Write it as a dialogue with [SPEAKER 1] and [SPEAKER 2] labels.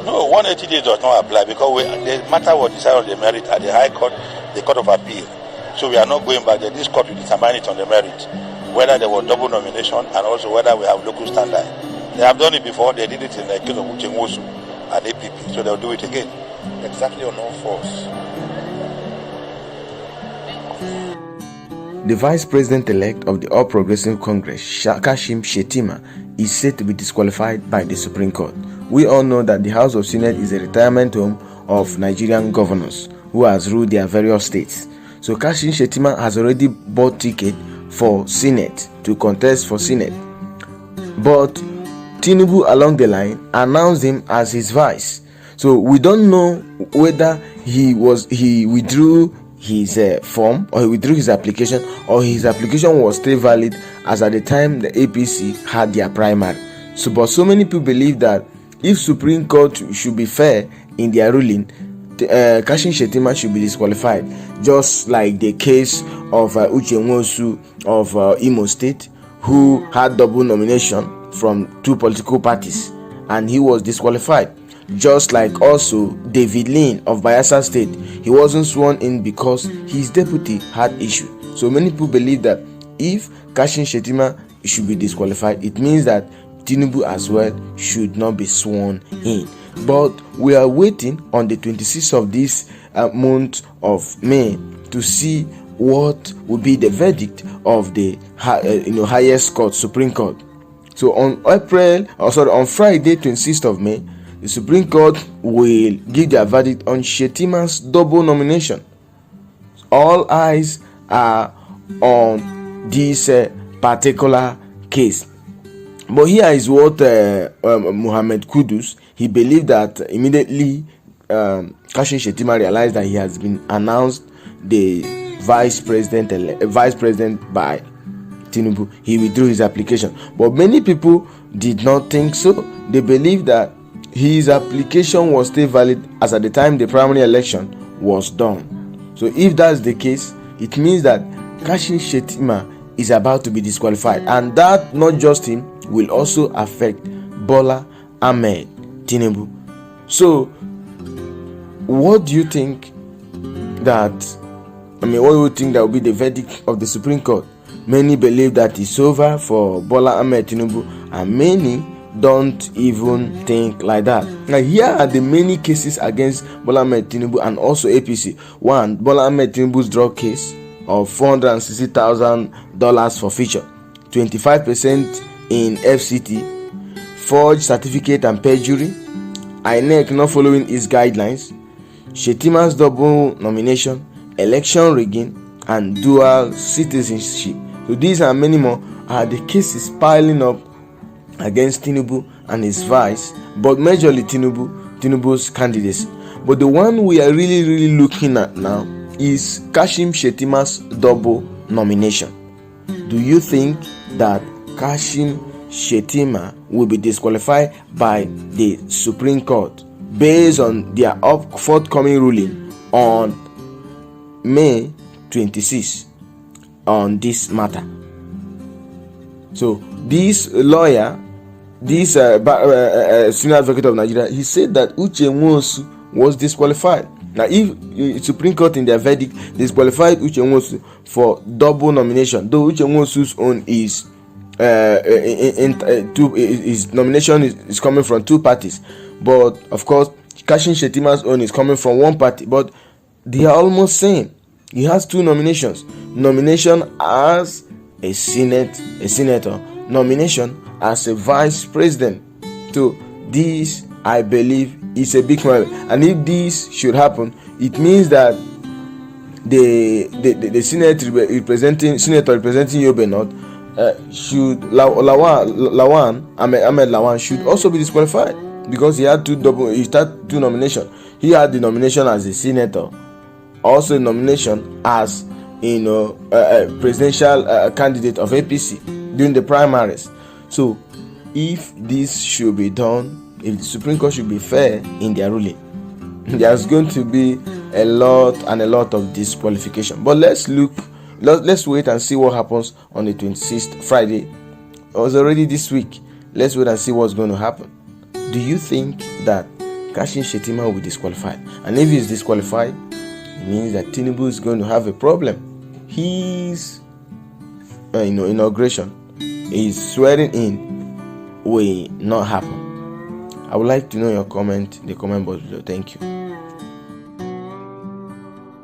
[SPEAKER 1] No, 180 days does not apply because the matter was decided on the merit at the High Court, the Court of Appeal. So we are not going back there. This court will determine it on the merit, whether there was double nomination and also whether we have local standard. They have done it before. They did it in the case of Uche, Nwosu and APP, so they'll do it again. Exactly on all fours.
[SPEAKER 2] The Vice President-elect of the All Progressive Congress, Kashim Shettima, is said to be disqualified by the Supreme Court. We all know that the House of Senate is a retirement home of Nigerian governors who has ruled their various states. So Kashim Shettima has already bought ticket for Senate to contest for Senate. But Tinubu along the line announced him as his vice. So we don't know whether he withdrew his form, or he withdrew his application, or his application was still valid as at the time the APC had their primary. But so many people believe that if Supreme Court should be fair in their ruling, Kashim Shettima should be disqualified, just like the case of Uche Nwosu of Imo State, who had double nomination from two political parties and he was disqualified. Just like also David Lyon of Bayelsa State, he wasn't sworn in because his deputy had issue. So many people believe that if Kashim Shettima should be disqualified, it means that Tinubu as well should not be sworn in. But we are waiting on the 26th of this month of May to see what will be the verdict of the highest court, Supreme Court. So on Friday, 26th of May, the Supreme Court will give their verdict on Shettima's double nomination. All eyes are on this particular case. But here is what Mohammed Kudus, he believed that immediately Kashim Shettima realized that he has been announced the vice president by Tinubu, he withdrew his application. But many people did not think so. They believe that his application was still valid as at the time the primary election was done. So if that's the case, it means that Kashim Shettima is about to be disqualified, and that not just him will also affect Bola Ahmed Tinubu. So what do you think that what do you think that will be the verdict of the Supreme Court? Many believe that it's over for Bola Ahmed Tinubu, and many don't even think like that. Now here are the many cases against Bola Ahmed Tinubu and also APC. One, Bola Ahmed Tinubu's drug case of $460,000 forfeiture, 25% in FCT, forged certificate and perjury, INEC not following its guidelines, Shettima's double nomination, election rigging, and dual citizenship. So these and many more are the cases piling up against Tinubu and his vice, but majorly Tinubu's candidacy. But the one we are really looking at now is Kashim Shettima's double nomination. Do you think that Kashim Shettima will be disqualified by the Supreme Court based on their forthcoming ruling on May 26 on this matter? So this lawyer, this senior advocate of Nigeria, he said that Uche Nwosu was disqualified. Now, if Supreme Court in their verdict disqualified Uche Nwosu for double nomination, though Uche Nwosu's own is his nomination is coming from two parties, but of course Kashim Shettima's own is coming from one party, but they are almost same. He has two nominations: nomination as a senator, nomination as a vice president. So this, I believe, is a big problem. And if this should happen, it means that the senator representing Yobe North should Ahmed Lyon should also be disqualified because he had two nominations. He had the nomination as a senator, also a nomination as a presidential candidate of APC during the primaries. So if this should be done, if the Supreme Court should be fair in their ruling, there's going to be a lot of disqualification. But let's wait and see what happens on the 26th Friday. It was already this week. Let's wait and see what's going to happen. Do you think that Kashim Shettima will be disqualified. And if he's disqualified, it means that Tinubu is going to have a problem. His inauguration, his swearing in will not happen. I would like to know your comment in the comment box below. Thank you.